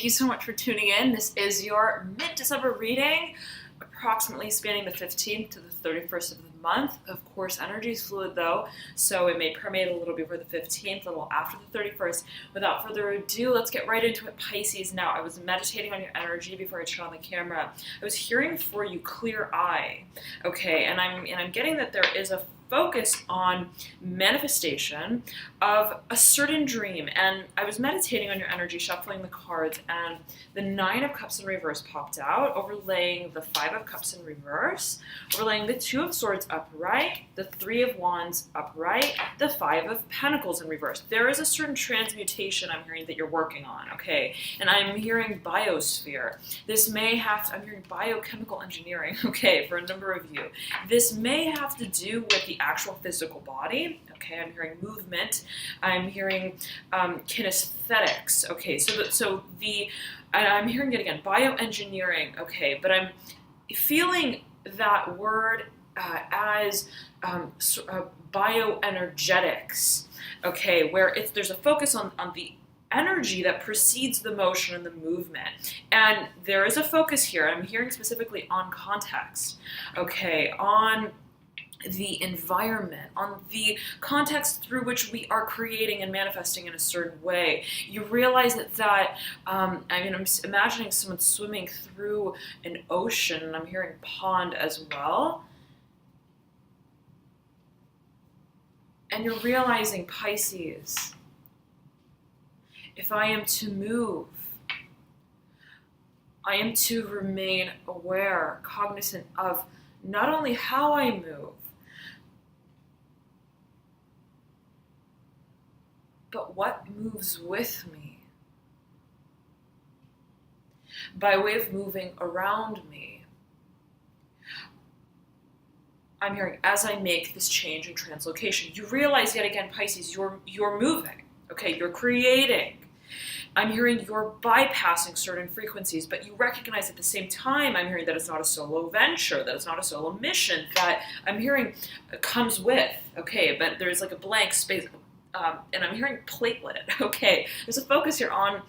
Thank you so much for tuning in. This is your mid-December reading, approximately spanning the 15th to the 31st of the month. Of course, energy is fluid though, so it may permeate a little before the 15th, a little after the 31st. Without further ado, let's get right into it, Pisces. Now, I was meditating on your energy before I turned on the camera. I was hearing for you clear eye, okay, and I'm getting that there is a focus on manifestation of a certain dream. And I was meditating on your energy, shuffling the cards, and the Nine of Cups in reverse popped out, overlaying the Five of Cups in reverse, overlaying the Two of Swords upright, the Three of Wands upright, the Five of Pentacles in reverse. There is a certain transmutation I'm hearing that you're working on, okay? And I'm hearing biosphere. This may have to, I'm hearing biochemical engineering, okay, for a number of you. This may have to do with the actual physical body, okay? I'm hearing movement. I'm hearing kinesthetics, okay? And I'm hearing it again, bioengineering, okay? But I'm feeling that word as bioenergetics, okay? Where there's a focus on the energy that precedes the motion and the movement. And there is a focus here. I'm hearing specifically on context, okay? On the environment, on the context through which we are creating and manifesting in a certain way. You realize that I'm imagining someone swimming through an ocean, and I'm hearing pond as well. And you're realizing, Pisces, if I am to move, I am to remain aware, cognizant of not only how I move, but what moves with me by way of moving around me. I'm hearing, as I make this change and translocation, you realize yet again, Pisces, you're moving, okay? You're creating. I'm hearing you're bypassing certain frequencies, but you recognize at the same time, I'm hearing that it's not a solo venture, that it's not a solo mission, that I'm hearing comes with, okay, but there's like a blank space, and I'm hearing platelet, okay. There's a focus here on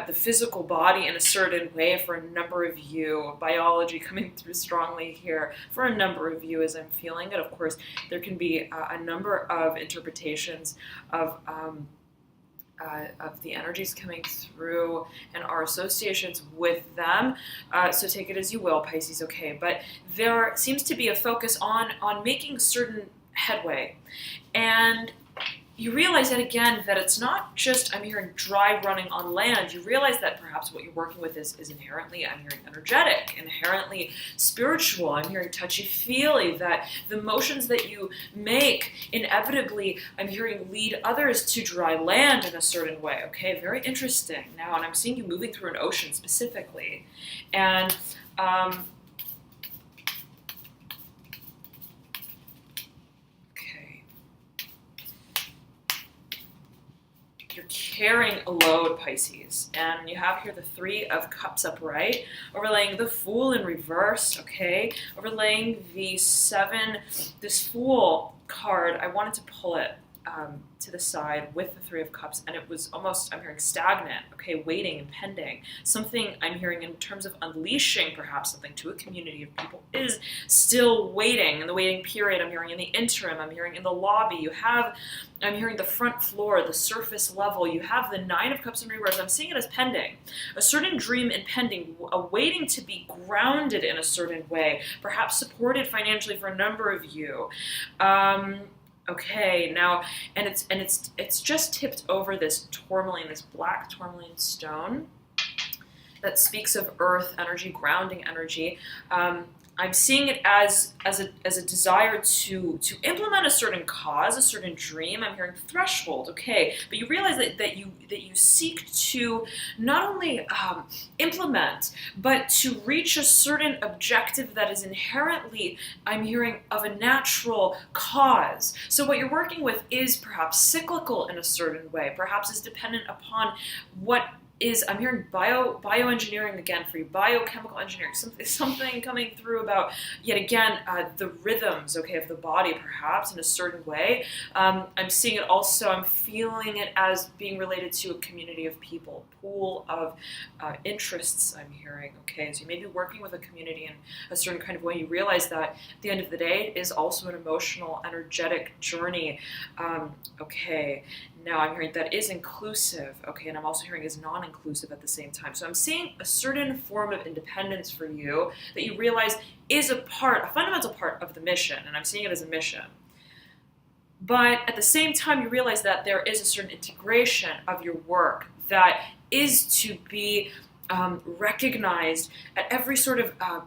the physical body in a certain way for a number of you. Biology coming through strongly here for a number of you as I'm feeling it. Of course, there can be a number of interpretations of the energies coming through and our associations with them. So take it as you will, Pisces, okay. But there seems to be a focus on making certain headway. And you realize that again, that it's not just, I'm hearing dry running on land. You realize that perhaps what you're working with is inherently, I'm hearing energetic, inherently spiritual. I'm hearing touchy-feely, that the motions that you make inevitably, I'm hearing, lead others to dry land in a certain way. Okay, very interesting. Now, and I'm seeing you moving through an ocean specifically. And you're carrying a load, Pisces, and you have here the Three of Cups upright, overlaying the Fool in reverse, okay, overlaying the this Fool card. I wanted to pull it to the side with the Three of Cups, and it was almost, I'm hearing stagnant, okay, waiting and pending. Something I'm hearing in terms of unleashing perhaps something to a community of people is still waiting. In the waiting period, I'm hearing in the interim, I'm hearing in the lobby, you have, I'm hearing the front floor, the surface level, you have the Nine of Cups in reverse. I'm seeing it as pending. A certain dream impending, waiting to be grounded in a certain way, perhaps supported financially for a number of you. Okay, now, and it's just tipped over this tourmaline, this black tourmaline stone that speaks of earth energy, grounding energy. I'm seeing it as a desire to implement a certain cause, a certain dream. I'm hearing threshold, okay, but you realize that you seek to not only implement, but to reach a certain objective that is inherently, I'm hearing, of a natural cause. So what you're working with is perhaps cyclical in a certain way, perhaps is dependent upon what is, I'm hearing bioengineering again for you, biochemical engineering, something coming through about, yet again, the rhythms, okay, of the body, perhaps, in a certain way. I'm seeing it also, I'm feeling it as being related to a community of people, pool of interests, I'm hearing, okay? So you may be working with a community in a certain kind of way. You realize that at the end of the day, it is also an emotional, energetic journey, okay? Now I'm hearing that is inclusive, okay, and I'm also hearing is non-inclusive at the same time. So I'm seeing a certain form of independence for you that you realize is a fundamental part of the mission, and I'm seeing it as a mission. But at the same time, you realize that there is a certain integration of your work that is to be recognized at every sort of, I'm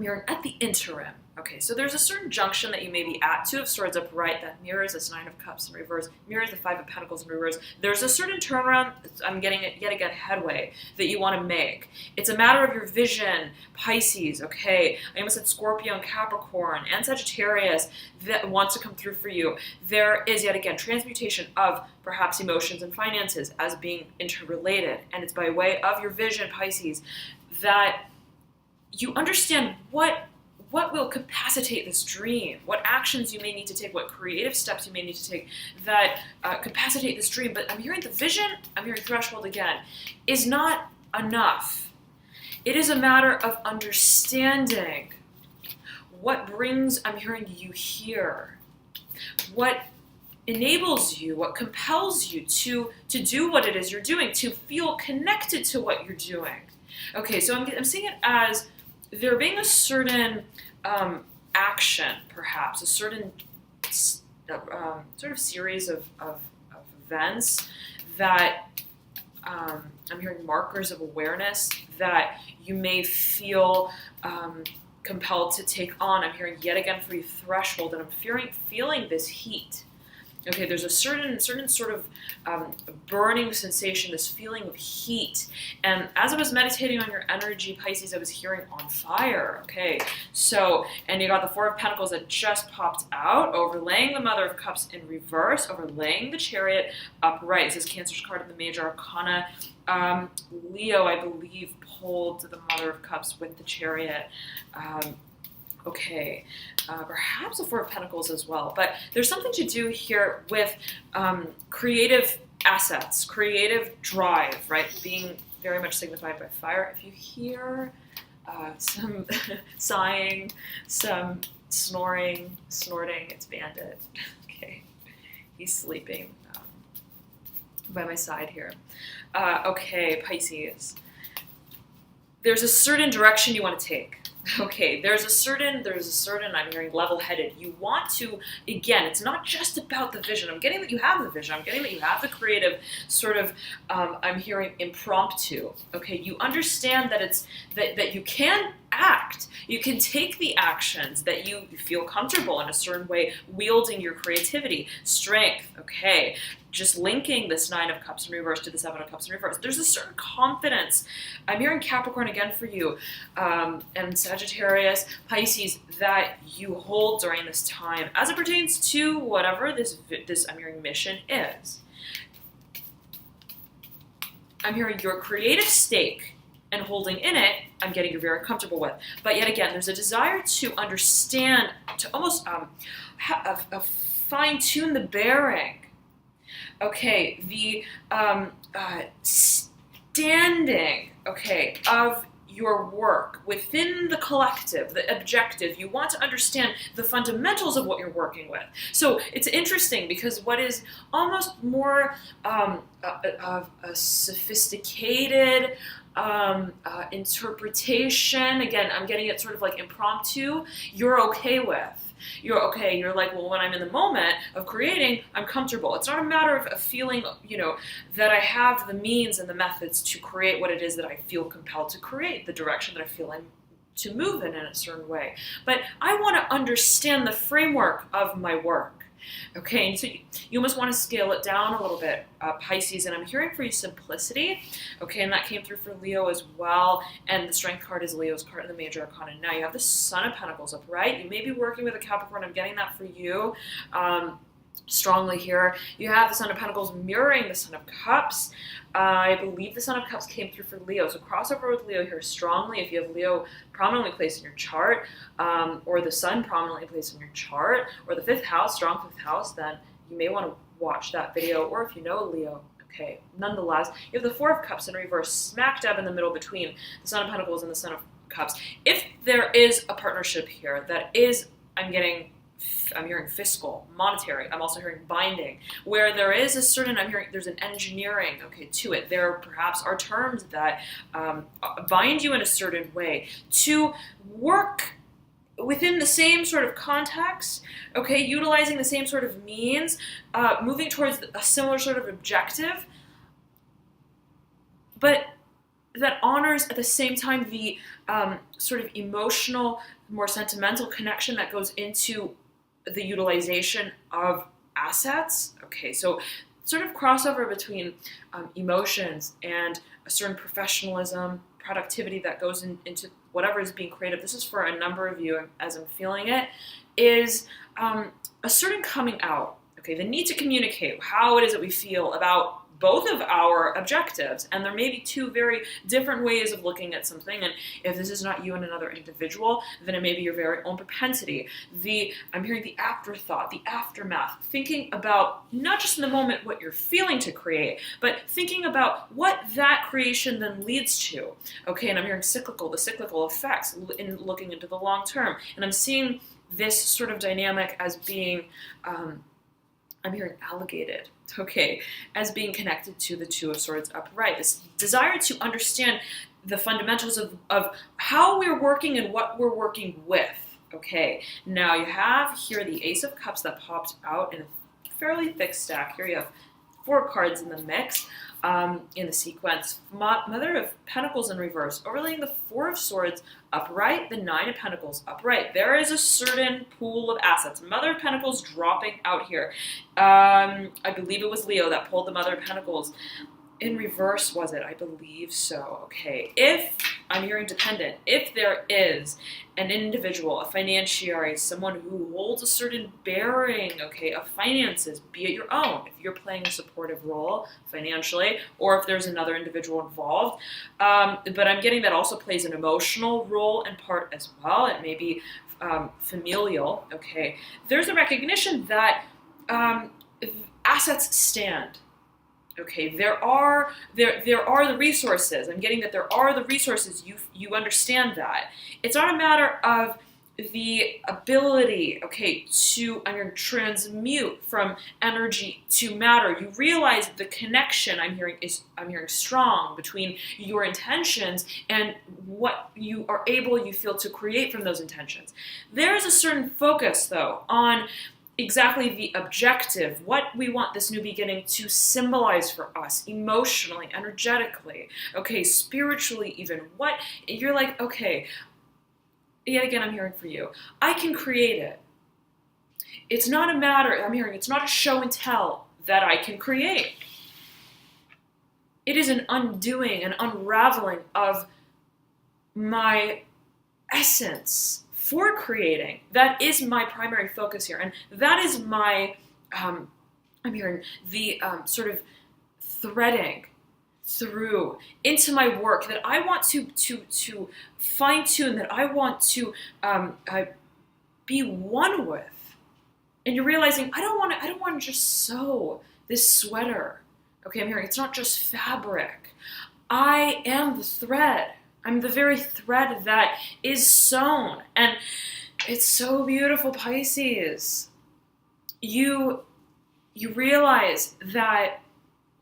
hearing at the interim. Okay, so there's a certain junction that you may be at, Two of Swords upright, that mirrors this Nine of Cups in reverse, mirrors the Five of Pentacles in reverse. There's a certain turnaround, I'm getting it yet again, headway, that you want to make. It's a matter of your vision, Pisces, okay? I almost said Scorpio and Capricorn and Sagittarius that wants to come through for you. There is, yet again, transmutation of perhaps emotions and finances as being interrelated. And it's by way of your vision, Pisces, that you understand what will capacitate this dream, what actions you may need to take, what creative steps you may need to take that capacitate this dream. But I'm hearing the vision, I'm hearing threshold again, is not enough. It is a matter of understanding what brings, I'm hearing you here, what enables you, what compels you to do what it is you're doing, to feel connected to what you're doing. Okay, so I'm seeing it as there being a certain action, perhaps, a certain sort of series of events that I'm hearing markers of awareness that you may feel compelled to take on. I'm hearing yet again for you threshold, and I'm feeling this heat. Okay, there's a certain sort of burning sensation, this feeling of heat. And as I was meditating on your energy, Pisces, I was hearing on fire. Okay, so, and you got the Four of Pentacles that just popped out, overlaying the Mother of Cups in reverse, overlaying the Chariot upright. This is Cancer's card in the Major Arcana. Leo, I believe, pulled the Mother of Cups with the Chariot. Okay, perhaps the Four of Pentacles as well. But there's something to do here with creative assets, creative drive, right? Being very much signified by fire. If you hear some sighing, some snoring, snorting, it's Bandit. Okay, he's sleeping by my side here. Okay, Pisces. There's a certain direction you want to take. Okay, there's a certain, I'm hearing level-headed. You want to, again, it's not just about the vision. I'm getting that you have the vision. I'm getting that you have the creative sort of, I'm hearing impromptu. Okay, you understand that it's, that you can act. You can take the actions that you feel comfortable in a certain way, wielding your creativity, strength, okay? Just linking this Nine of Cups in reverse to the Seven of Cups in reverse. There's a certain confidence. I'm hearing Capricorn again for you, and Sagittarius, Pisces, that you hold during this time as it pertains to whatever this I'm hearing mission is. I'm hearing your creative stake and holding in it, I'm getting you're very comfortable with. But yet again, there's a desire to understand, to almost fine-tune the bearing. Okay, the standing, okay, of your work within the collective, the objective. You want to understand the fundamentals of what you're working with. So it's interesting because what is almost more of a sophisticated interpretation, again, I'm getting it sort of like impromptu, you're okay with. You're okay, you're like, well, when I'm in the moment of creating, I'm comfortable. It's not a matter of feeling, you know, that I have the means and the methods to create what it is that I feel compelled to create, the direction that I feel I'm to move in a certain way. But I want to understand the framework of my work. Okay, and so you almost want to scale it down a little bit, Pisces, and I'm hearing for you simplicity, okay, and that came through for Leo as well, and the Strength card is Leo's card in the Major Arcana. Now you have the Son of Pentacles upright. You may be working with a Capricorn. I'm getting that for you. strongly here. You have the Son of Pentacles mirroring the Son of Cups. I believe the Son of Cups came through for Leo. So crossover with Leo here strongly. If you have Leo prominently placed in your chart, or the Sun prominently placed in your chart, or the 5th house, strong 5th house, then you may want to watch that video. Or if you know Leo, okay. Nonetheless, you have the 4 of Cups in reverse, smack dab in the middle between the Son of Pentacles and the Son of Cups. If there is a partnership here that is, I'm hearing fiscal, monetary, I'm also hearing binding, where there is a certain, I'm hearing there's an engineering, okay, to it. There perhaps are terms that bind you in a certain way to work within the same sort of context, okay, utilizing the same sort of means, moving towards a similar sort of objective, but that honors at the same time the sort of emotional, more sentimental connection that goes into the utilization of assets. Okay, so sort of crossover between emotions and a certain professionalism, productivity that goes into whatever is being creative. This is for a number of you, as I'm feeling it, is a certain coming out. Okay, the need to communicate how it is that we feel about both of our objectives, and there may be 2 very different ways of looking at something, and if this is not you and another individual, then it may be your very own propensity. I'm hearing the afterthought, the aftermath, thinking about not just in the moment what you're feeling to create, but thinking about what that creation then leads to. Okay, and I'm hearing cyclical, the cyclical effects in looking into the long term, and I'm seeing this sort of dynamic as being I'm hearing alligated, okay, as being connected to the 2 of Swords upright. This desire to understand the fundamentals of how we're working and what we're working with, okay. Now you have here the Ace of Cups that popped out in a fairly thick stack. Here you have 4 cards in the mix, in the sequence. Mother of Pentacles in reverse, overlaying the 4 of Swords upright, the 9 of Pentacles upright. There is a certain pool of assets. Mother of Pentacles dropping out here. I believe it was Leo that pulled the Mother of Pentacles. In reverse, was it? I believe so. Okay. If I'm hearing dependent, if there is an individual, a financiary, someone who holds a certain bearing, okay, of finances, be it your own, if you're playing a supportive role financially, or if there's another individual involved, but I'm getting that also plays an emotional role and part as well. It may be familial, okay. There's a recognition that assets stand. Okay, there are the resources. I'm getting that there are the resources. You understand that. It's not a matter of the ability, okay, to transmute from energy to matter. You realize the connection I'm hearing strong between your intentions and what you feel to create from those intentions. There is a certain focus though on exactly the objective, what we want this new beginning to symbolize for us emotionally, energetically, okay, spiritually even. What you're like, okay, yet again, I'm hearing for you. I can create it. It's not a matter, I'm hearing, it's not a show and tell that I can create. It is an undoing, an unraveling of my essence for creating. That is my primary focus here, and that is my, I'm hearing the sort of threading through into my work that I want to fine tune, that I want to be one with. And you're realizing I don't want to just sew this sweater. Okay, I'm hearing it's not just fabric. I am the thread. I'm the very thread that is sewn. And it's so beautiful, Pisces. You realize that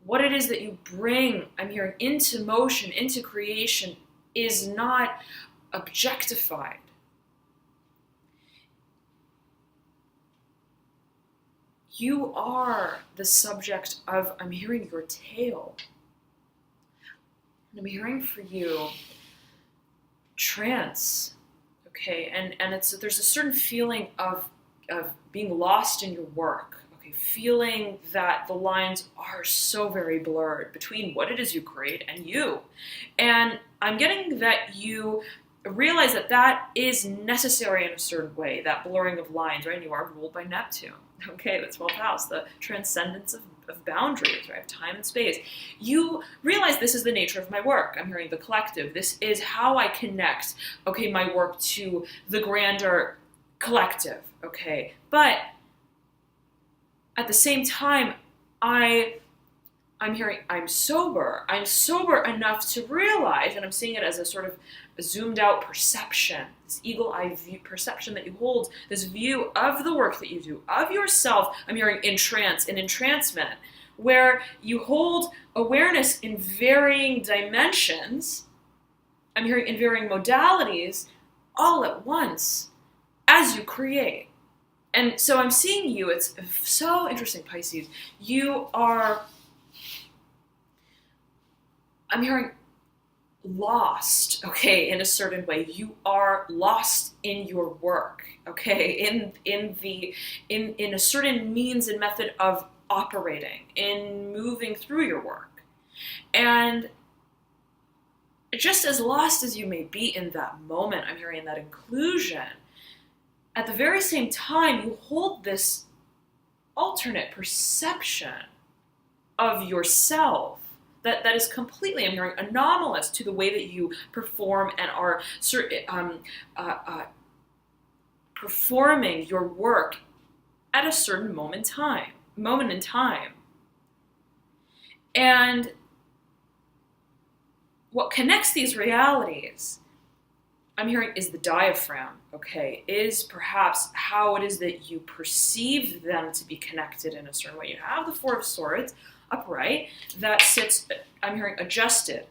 what it is that you bring, I'm hearing, into motion, into creation, is not objectified. You are the subject of, I'm hearing, your tale. And I'm hearing for you trance, okay, and there's a certain feeling of being lost in your work, okay, feeling that the lines are so very blurred between what it is you create and you. And I'm getting that you realize that that is necessary in a certain way, that blurring of lines, right? And you are ruled by Neptune, okay, the 12th house, the transcendence of boundaries, right, time and space. You realize this is the nature of my work. I'm hearing the collective. This is how I connect, okay, my work to the grander collective, okay? But at the same time, I'm hearing I'm sober. I'm sober enough to realize, and I'm seeing it as a sort of a zoomed out perception, this eagle eye view perception that you hold, this view of the work that you do, of yourself. I'm hearing in entrancement, where you hold awareness in varying dimensions. I'm hearing in varying modalities all at once as you create. And so I'm seeing you, it's so interesting, Pisces. You are, I'm hearing lost, okay, in a certain way. You are lost in your work, okay, in a certain means and method of operating, in moving through your work. And just as lost as you may be in that moment, I'm hearing that inclusion, at the very same time, you hold this alternate perception of yourself that is completely, I'm hearing, anomalous to the way that you perform and are performing your work at a certain moment in time. And what connects these realities, I'm hearing, is the diaphragm, okay, is perhaps how it is that you perceive them to be connected in a certain way. You have the Four of Swords upright, that sits, I'm hearing, adjusted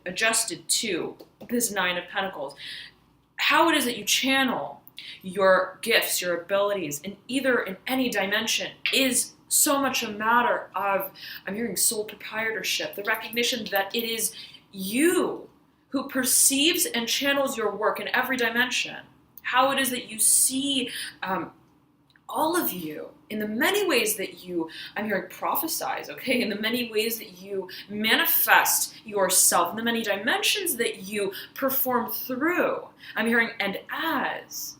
to this Nine of Pentacles. How it is that you channel your gifts, your abilities, in any dimension is so much a matter of, I'm hearing, soul proprietorship, the recognition that it is you who perceives and channels your work in every dimension. How it is that you see all of you in the many ways that you, I'm hearing, prophesize, okay? In the many ways that you manifest yourself, in the many dimensions that you perform through. I'm hearing, and as.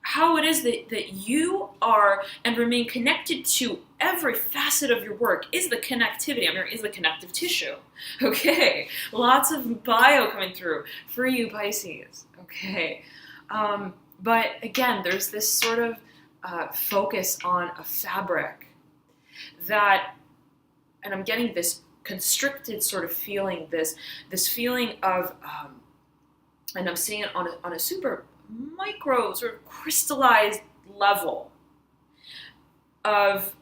How it is that you are and remain connected to every facet of your work is the connectivity. I'm hearing, is the connective tissue. Okay, lots of bio coming through for you, Pisces. Okay, but again, there's this sort of focus on a fabric that, and I'm getting this constricted sort of feeling, this feeling of, and I'm seeing it on a super micro, sort of crystallized level of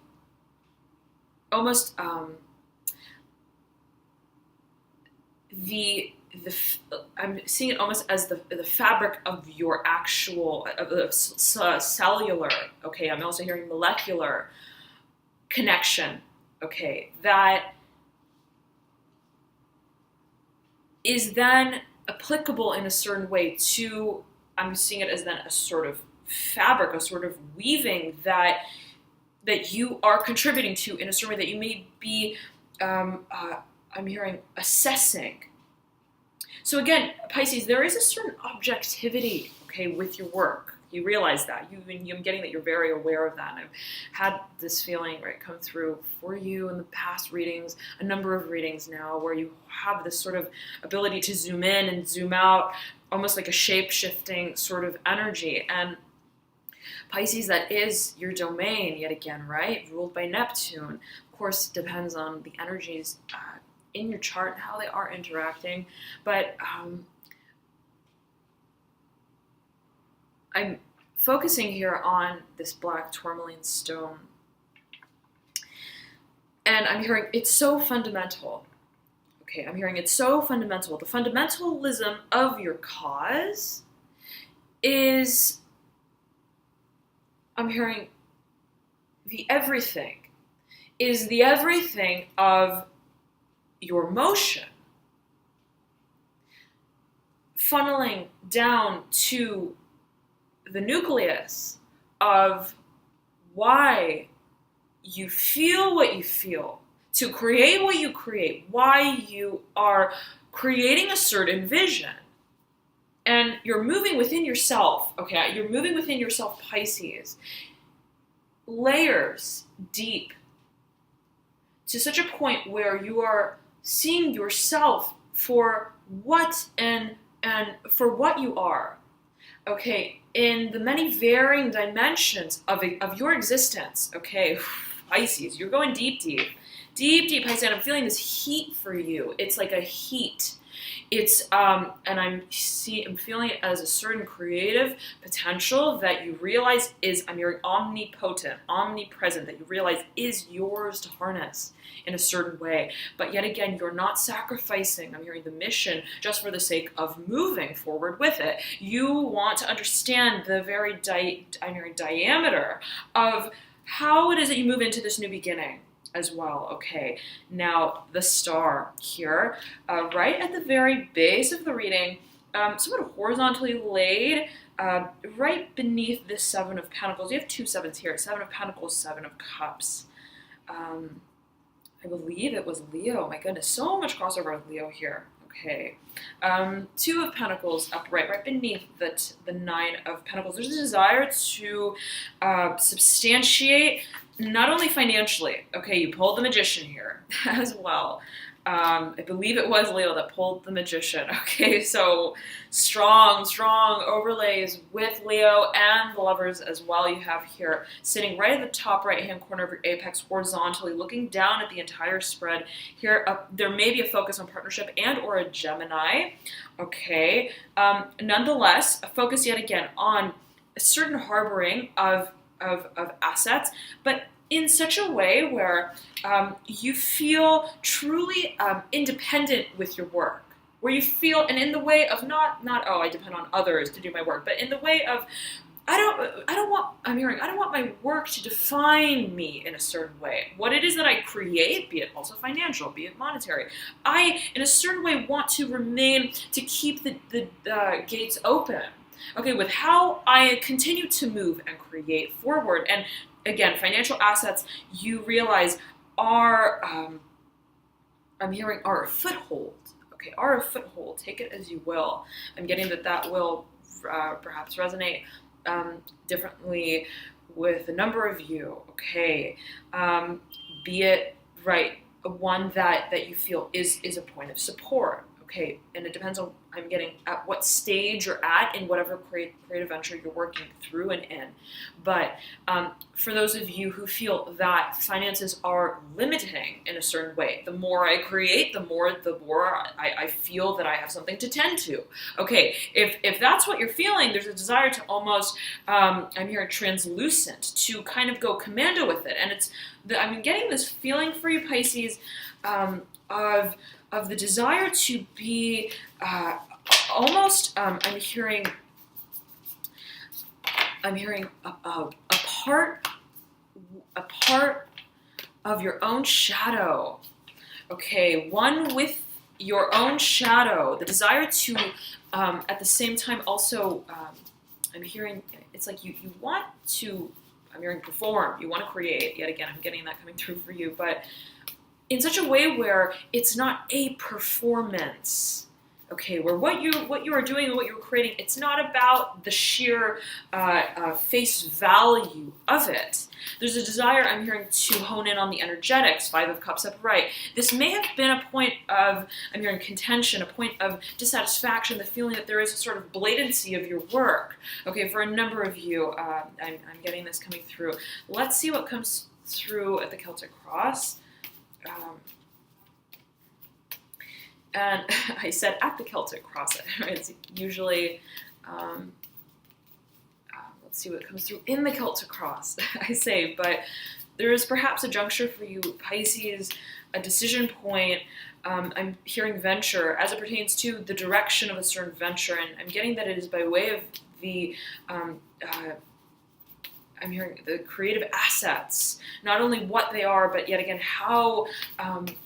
almost I'm seeing it almost as the fabric of your actual cellular, okay, I'm also hearing molecular connection, okay, that is then applicable in a certain way to, I'm seeing it as then a sort of fabric, a sort of weaving that you are contributing to in a certain way that you may be, I'm hearing, assessing. So again, Pisces, there is a certain objectivity, okay, with your work. You realize that. I'm getting that you're very aware of that. And I've had this feeling, right, come through for you in the past readings, a number of readings now, where you have this sort of ability to zoom in and zoom out, almost like a shape-shifting sort of energy. And Pisces, that is your domain, yet again, right? Ruled by Neptune. Of course, it depends on the energies in your chart and how they are interacting. But I'm focusing here on this black tourmaline stone. And I'm hearing it's so fundamental. Okay, I'm hearing it's so fundamental. The fundamentalism of your cause is, I'm hearing, the everything of your motion, funneling down to the nucleus of why you feel what you feel, to create what you create, why you are creating a certain vision. and you're moving within yourself, okay? You're moving within yourself, Pisces, layers deep, to such a point where you are seeing yourself for what and for what you are, okay, in the many varying dimensions of your existence, okay? Pisces, you're going deep, Pisces, and I'm feeling this heat for you. It's like a heat. It's and I'm feeling it as a certain creative potential that you realize is, I'm hearing omnipotent, omnipresent, that you realize is yours to harness in a certain way. But yet again, you're not sacrificing, I'm hearing, the mission just for the sake of moving forward with it. You want to understand the very I'm hearing diameter of how it is that you move into this new beginning as well. Okay, now the star here, right at the very base of the reading, somewhat horizontally laid, right beneath this Seven of Pentacles. You have two sevens here, Seven of Pentacles, Seven of Cups. I believe it was Leo. My goodness, so much crossover with Leo here. Okay, Two of Pentacles upright, right beneath the Nine of Pentacles. There's a desire to substantiate, not only financially. Okay, you pulled the Magician here as well. I believe it was Leo that pulled the Magician. Okay, so strong overlays with Leo and the Lovers as well. You have here sitting right at the top right-hand corner of your apex, horizontally looking down at the entire spread. Here, there may be a focus on partnership and or a Gemini. Okay, nonetheless, a focus yet again on a certain harboring of assets, but in such a way where you feel truly independent with your work, where you feel, and in the way of not oh, I depend on others to do my work, but in the way of I don't want my work to define me in a certain way. What it is that I create, be it also financial, be it monetary, I in a certain way want to remain, to keep the gates open. Okay, with how I continue to move and create forward. And again, financial assets, you realize, are, I'm hearing, are a foothold. Okay, are a foothold. Take it as you will. I'm getting that will perhaps resonate differently with a number of you. Okay, be it, right, one that you feel is a point of support. Okay, and it depends on, I'm getting, at what stage you're at in whatever creative venture you're working through and in. But for those of you who feel that finances are limiting in a certain way, the more I create, the more I feel that I have something to tend to. Okay, if that's what you're feeling, there's a desire to almost, I'm hearing translucent, to kind of go commando with it. And I'm getting this feeling for you, Pisces, of the desire to be almost, I'm hearing a part of your own shadow. Okay, one with your own shadow. The desire to, at the same time, also, I'm hearing, it's like you want to, I'm hearing perform, you want to create. Yet again, I'm getting that coming through for you, but in such a way where it's not a performance, okay, where what you are doing and what you're creating, it's not about the sheer face value of it. There's a desire, I'm hearing, to hone in on the energetics, Five of Cups upright. This may have been a point of, I'm hearing, contention, a point of dissatisfaction, the feeling that there is a sort of blatancy of your work. Okay, for a number of you, I'm getting this coming through. Let's see what comes through at the Celtic Cross. And I said at the Celtic Cross, it's usually, let's see what comes through in the Celtic Cross, I say, but there is perhaps a juncture for you, Pisces, a decision point. I'm hearing venture as it pertains to the direction of a certain venture, and I'm getting that it is by way of the, I'm hearing the creative assets, not only what they are, but yet again how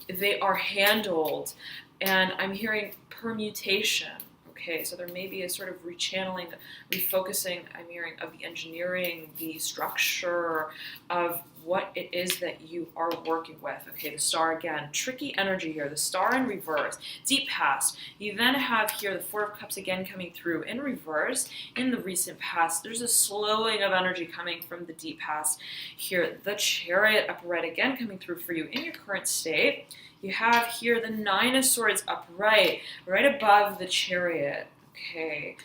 they are handled. And I'm hearing permutation. Okay, so there may be a sort of refocusing, I'm hearing, of the engineering, the structure of what it is that you are working with. Okay, the star again, tricky energy here, the star in reverse, deep past. You then have here the Four of Cups again coming through in reverse in the recent past. There's a slowing of energy coming from the deep past here. The Chariot upright again coming through for you in your current state. You have here the Nine of Swords upright, right above the Chariot. Okay.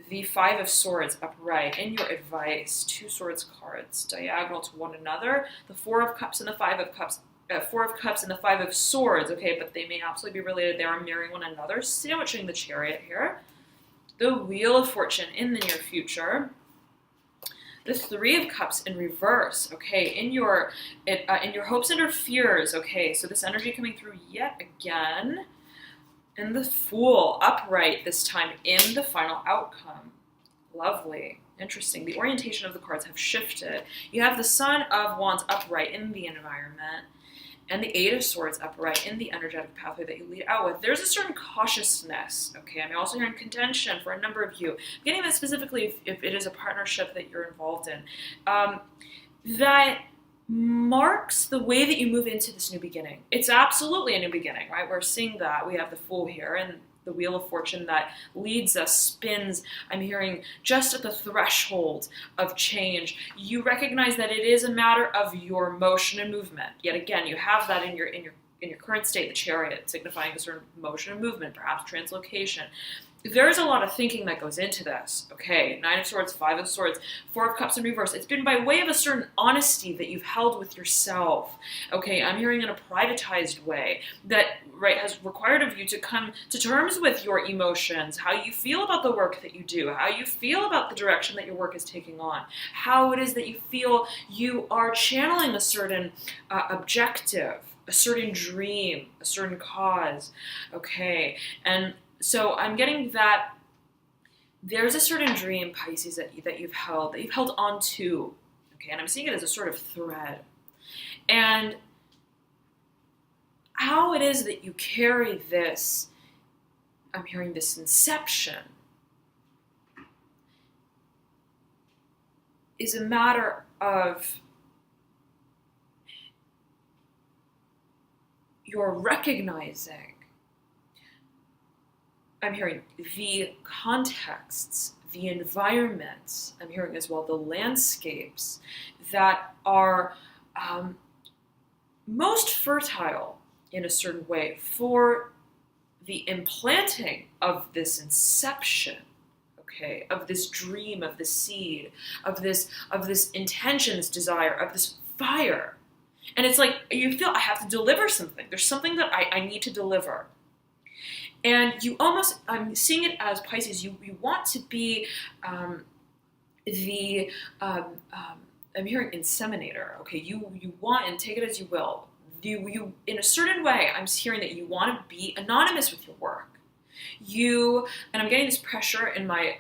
The Five of Swords upright in your advice. Two Swords cards diagonal to one another. The Four of Cups and the Five of Cups. Four of Cups and the Five of Swords. Okay, but they may absolutely be related. They are mirroring one another. Sandwiching the Chariot here. The Wheel of Fortune in the near future. The Three of Cups in reverse. Okay, in your hopes and your fears. Okay, so this energy coming through yet again. And the Fool upright this time in the final outcome. Lovely. Interesting. The orientation of the cards have shifted. You have the Sun of Wands upright in the environment and the Eight of Swords upright in the energetic pathway that you lead out with. There's a certain cautiousness. Okay, I'm also hearing contention for a number of you. I'm getting that specifically if it is a partnership that you're involved in. That marks the way that you move into this new beginning. It's absolutely a new beginning, right? We're seeing that. We have the Fool here and the Wheel of Fortune that leads us, spins, I'm hearing, just at the threshold of change. You recognize that it is a matter of your motion and movement. Yet again, you have that in your current state, the Chariot, signifying a certain motion and movement, perhaps translocation. There's a lot of thinking that goes into this. Okay, Nine of Swords, Five of Swords, Four of Cups in reverse. It's been by way of a certain honesty that you've held with yourself. Okay, I'm hearing in a privatized way that, right, has required of you to come to terms with your emotions, how you feel about the work that you do, how you feel about the direction that your work is taking on, how it is that you feel you are channeling a certain objective, a certain dream, a certain cause. Okay, and so I'm getting that there's a certain dream, Pisces, that you've held on to, okay? And I'm seeing it as a sort of thread. And how it is that you carry this, I'm hearing this inception, is a matter of your recognizing, I'm hearing the contexts, the environments, I'm hearing as well the landscapes that are most fertile in a certain way for the implanting of this inception, okay, of this dream, of this seed, of this intention, this desire, of this fire. And it's like you feel I have to deliver something. There's something that I need to deliver. And you almost, I'm seeing it as Pisces, you want to be I'm hearing inseminator, okay? You want, and take it as you will, you in a certain way, I'm hearing that you want to be anonymous with your work. And I'm getting this pressure in my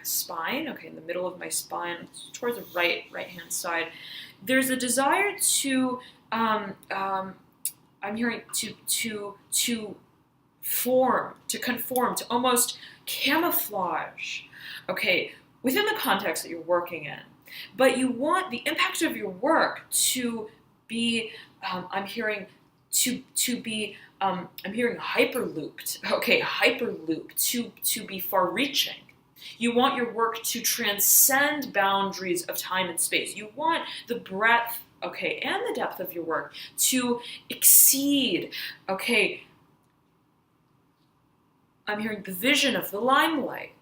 spine, okay, in the middle of my spine, towards the right-hand side. There's a desire to, I'm hearing to form, to conform, to almost camouflage, okay, within the context that you're working in. But you want the impact of your work to be, I'm hearing hyperlooped, okay, hyperlooped, to be far-reaching. You want your work to transcend boundaries of time and space. You want the breadth, okay, and the depth of your work to exceed, okay, I'm hearing the vision of the limelight.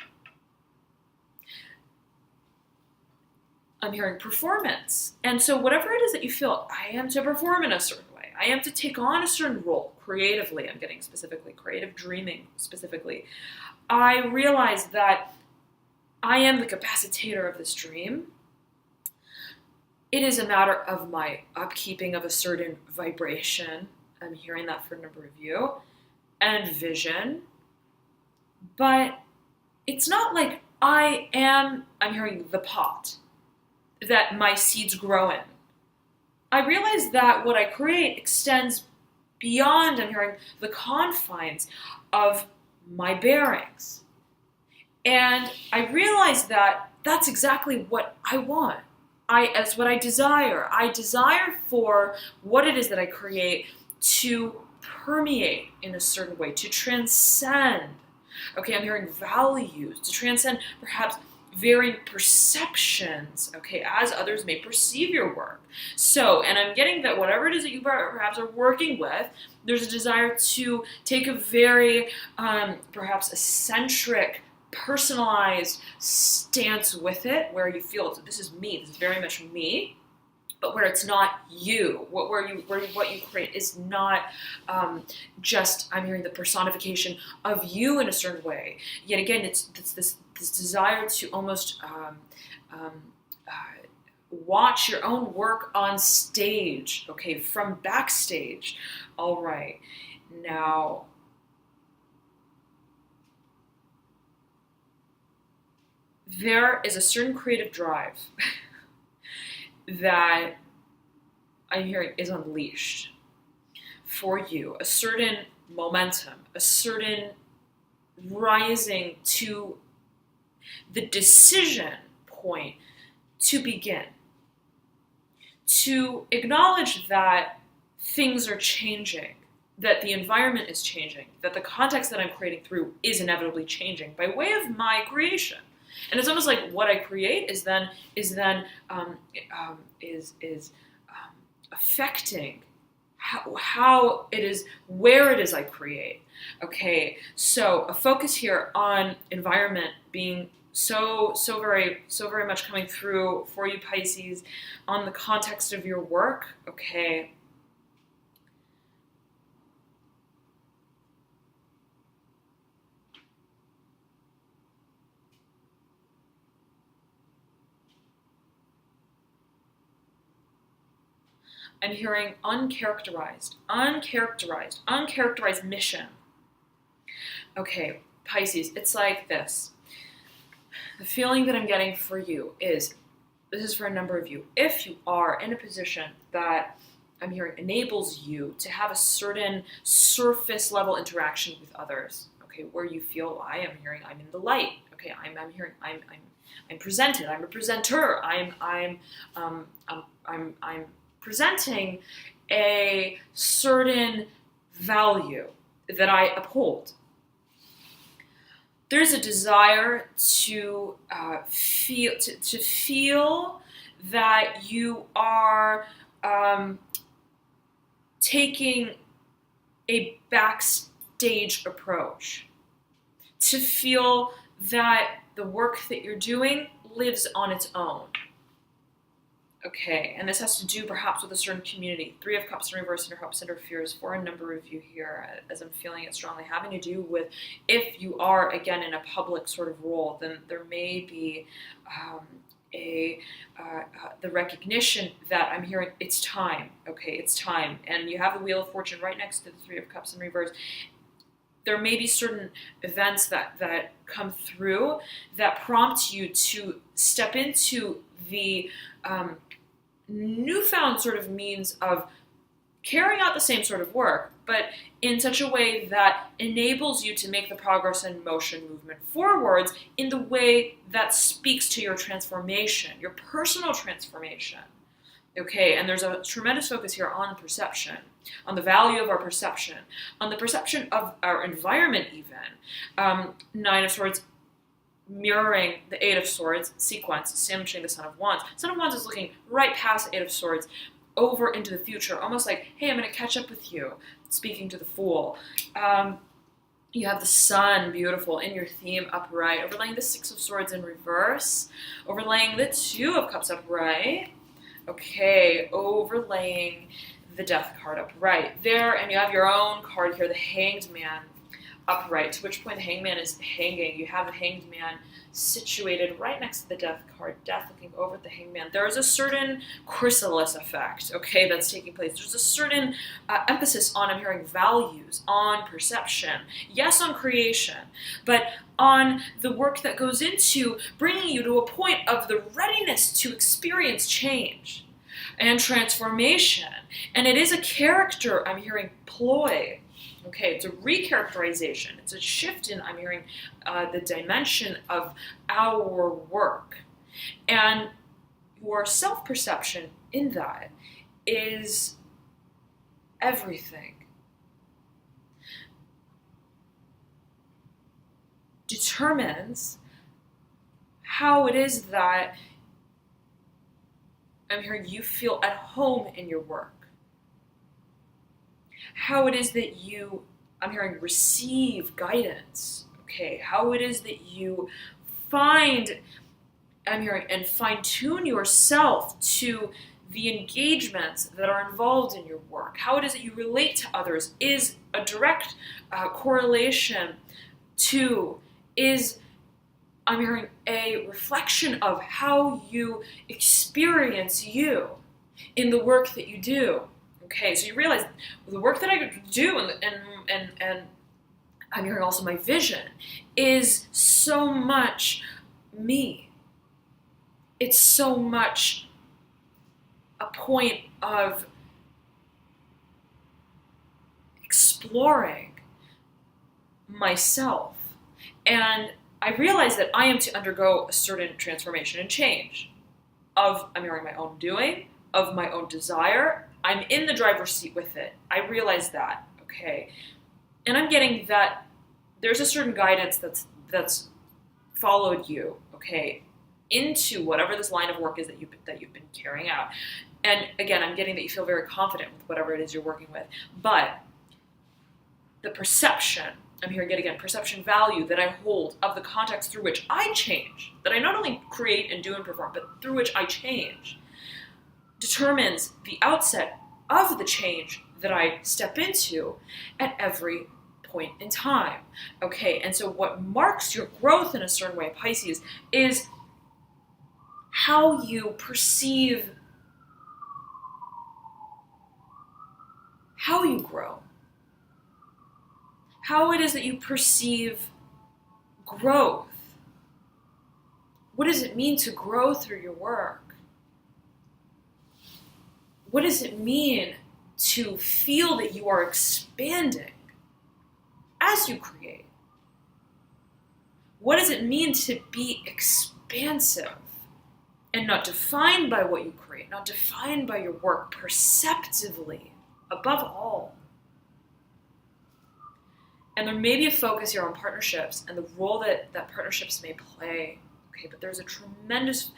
I'm hearing performance. And so whatever it is that you feel, I am to perform in a certain way. I am to take on a certain role creatively. I'm getting specifically creative dreaming specifically. I realize that I am the capacitator of this dream. It is a matter of my upkeeping of a certain vibration. I'm hearing that for a number of you. And vision. But it's not like I'm hearing the pot that my seeds grow in. I realize that what I create extends beyond, I'm hearing, the confines of my bearings. And I realize that that's exactly what I want. as what I desire. I desire for what it is that I create to permeate in a certain way, to transcend. Okay, I'm hearing values, to transcend perhaps varying perceptions, okay, as others may perceive your work. So, and I'm getting that whatever it is that you perhaps are working with, there's a desire to take a very, perhaps eccentric, personalized stance with it, where you feel this is me, this is very much me, but where it's not you, what you create is not just, I'm hearing the personification of you in a certain way. Yet again, it's this desire to almost watch your own work on stage, okay, from backstage. All right, now, there is a certain creative drive that I'm hearing is unleashed for you, a certain momentum, a certain rising to the decision point to begin, to acknowledge that things are changing, that the environment is changing, that the context that I'm creating through is inevitably changing by way of my creation. And it's almost like what I create is then affecting how it is, where it is I create. Okay, so a focus here on environment being so very much coming through for you, Pisces, on the context of your work. Okay. I'm hearing uncharacterized mission. Okay, Pisces, it's like this. The feeling that I'm getting for you is, this is for a number of you, if you are in a position that I'm hearing enables you to have a certain surface level interaction with others, okay, where you feel I'm in the light, okay, I'm hearing I'm presented, I'm a presenter, I'm presenting a certain value that I uphold. There's a desire to feel that you are taking a backstage approach, to feel that the work that you're doing lives on its own. Okay, and this has to do perhaps with a certain community. 3 of Cups in reverse, and hopes and fears for a number of you here, as I'm feeling it strongly, having to do with, if you are, again, in a public sort of role, then there may be the recognition that I'm hearing it's time, okay, it's time. And you have the Wheel of Fortune right next to the 3 of Cups in reverse. There may be certain events that come through that prompt you to step into the newfound sort of means of carrying out the same sort of work, but in such a way that enables you to make the progress and motion movement forwards in the way that speaks to your transformation, your personal transformation. Okay, and there's a tremendous focus here on perception, on the value of our perception, on the perception of our environment even. 9 of Swords mirroring the 8 of Swords sequence, sandwiching the Son of Wands. Son of Wands is looking right past the 8 of Swords over into the future, almost like, hey, I'm going to catch up with you, speaking to the Fool. You have the Sun, beautiful, in your theme upright, overlaying the 6 of Swords in reverse, overlaying the 2 of Cups upright, okay, overlaying the Death card upright there, and you have your own card here, the Hanged Man upright, to which point the Hanged Man is hanging. You have the Hanged Man situated right next to the Death card, Death looking over at the Hanged Man. There is a certain chrysalis effect, okay, that's taking place. There's a certain emphasis on, I'm hearing, values, on perception, yes, on creation, but on the work that goes into bringing you to a point of the readiness to experience change and transformation. And it is a character, I'm hearing, ploy. Okay, it's a recharacterization. It's a shift in, I'm hearing, the dimension of our work. And your self-perception in that is everything. Determines how it is that I'm hearing you feel at home in your work. How it is that you, I'm hearing, receive guidance. Okay, how it is that you find, I'm hearing, and fine-tune yourself to the engagements that are involved in your work. How it is that you relate to others is a direct correlation to, is, I'm hearing, a reflection of how you experience you in the work that you do. Okay, so you realize the work that I do and I'm hearing also my vision is so much me. It's so much a point of exploring myself. And I realize that I am to undergo a certain transformation and change of, I'm hearing, my own doing, of my own desire. I'm in the driver's seat with it. I realize that, okay? And I'm getting that there's a certain guidance that's followed you, okay, into whatever this line of work is that you've been carrying out. And again, I'm getting that you feel very confident with whatever it is you're working with. But the perception, I'm hearing it again, perception value that I hold of the context through which I change, that I not only create and do and perform, but through which I change, determines the outset of the change that I step into at every point in time. Okay, and so what marks your growth in a certain way, Pisces, is how you perceive how you grow. How it is that you perceive growth. What does it mean to grow through your work? What does it mean to feel that you are expanding as you create? What does it mean to be expansive and not defined by what you create, not defined by your work, perceptively, above all? And there may be a focus here on partnerships and the role that partnerships may play. Okay, but there's a tremendous,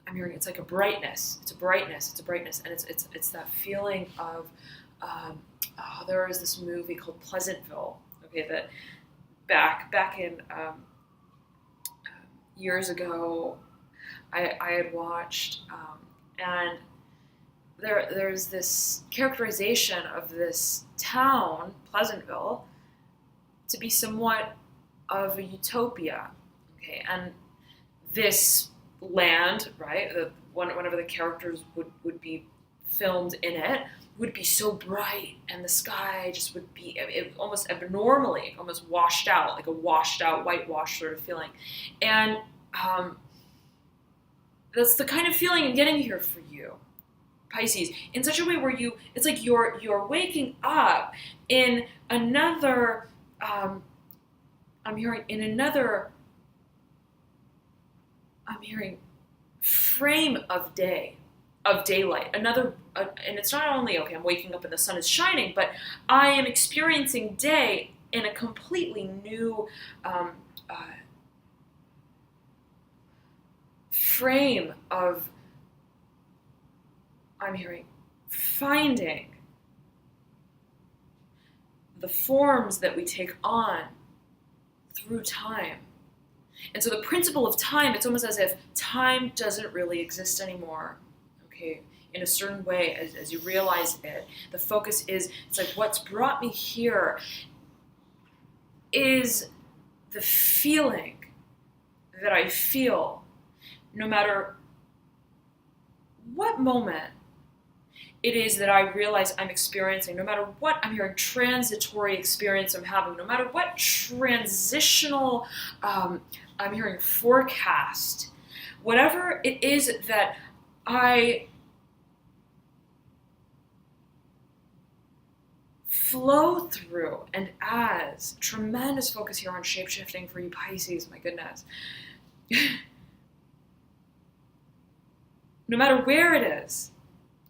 I'm hearing it's like a brightness. It's a brightness. It's a brightness, and it's that feeling of. There was this movie called Pleasantville. Okay, that back in years ago, I had watched, and there's this characterization of this town, Pleasantville, to be somewhat of a utopia. Okay, and this land, right, whenever the characters would be filmed in it, would be so bright, and the sky just would be almost abnormally, almost washed out, like a washed out, whitewashed sort of feeling. And that's the kind of feeling I'm getting here for you, Pisces, in such a way where it's like you're waking up in another, I'm hearing frame of daylight, and it's not only, okay, I'm waking up and the sun is shining, but I am experiencing day in a completely new frame of, I'm hearing, finding the forms that we take on through time. And so the principle of time, it's almost as if time doesn't really exist anymore. Okay, in a certain way, as you realize it, the focus is, it's like what's brought me here is the feeling that I feel no matter what moment it is that I realize I'm experiencing, no matter what I'm hearing transitory experience I'm having, no matter what transitional I'm hearing forecast, whatever it is that I flow through, and as tremendous focus here on shape-shifting for you Pisces, my goodness. no matter where it is,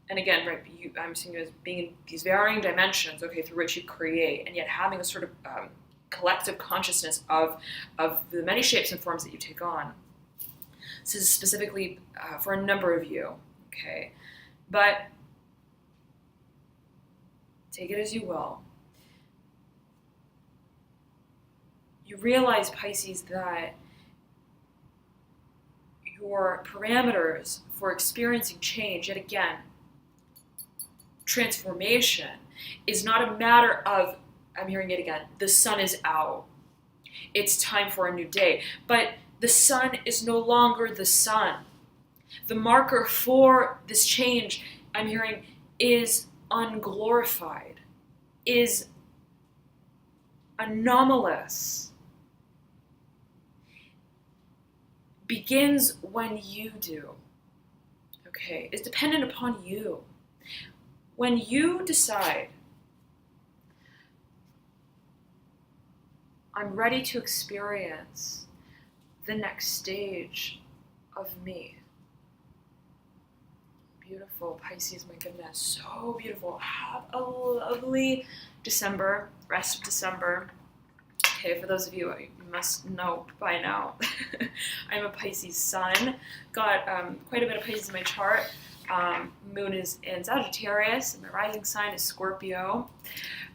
and again, right, I'm seeing you as being in these varying dimensions, okay, through which you create, and yet having a sort of collective consciousness of the many shapes and forms that you take on. This is specifically for a number of you, okay? But take it as you will. You realize, Pisces, that your parameters for experiencing change, yet again, transformation, is not a matter of, I'm hearing it again, the sun is out. It's time for a new day. But the sun is no longer the sun. The marker for this change, I'm hearing, is unglorified, is anomalous. Begins when you do. Okay, it's dependent upon you. When you decide, I'm ready to experience the next stage of me. Beautiful, Pisces, my goodness, so beautiful. Have a lovely December, rest of December. Okay, for those of you, you must know by now, I'm a Pisces sun. Got quite a bit of Pisces in my chart. Moon is in Sagittarius, and my rising sign is Scorpio.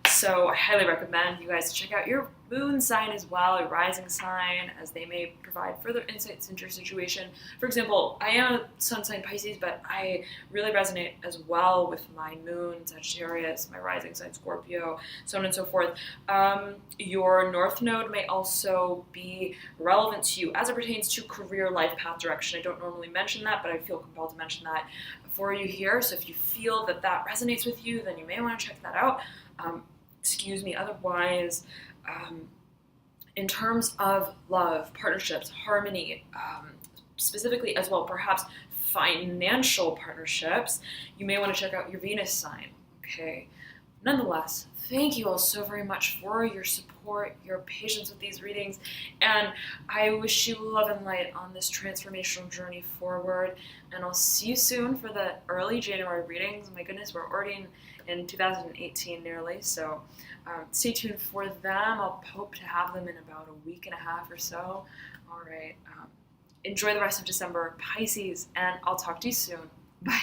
So I highly recommend you guys check out your moon sign as well, your rising sign, as they may provide further insights into your situation. For example, I am a sun sign Pisces, but I really resonate as well with my moon, Sagittarius, my rising sign, Scorpio, so on and so forth. Your North Node may also be relevant to you as it pertains to career, life path, direction. I don't normally mention that, but I feel compelled to mention that for you here. So if you feel that that resonates with you, then you may want to check that out. Otherwise, in terms of love, partnerships, harmony, specifically as well, perhaps financial partnerships, you may want to check out your Venus sign, okay? Nonetheless, thank you all so very much for your support, your patience with these readings, and I wish you love and light on this transformational journey forward, and I'll see you soon for the early January readings. My goodness, we're already in 2018 nearly, so stay tuned for them. I'll hope to have them in about a week and a half or so. All right, enjoy the rest of December, Pisces, and I'll talk to you soon. Bye.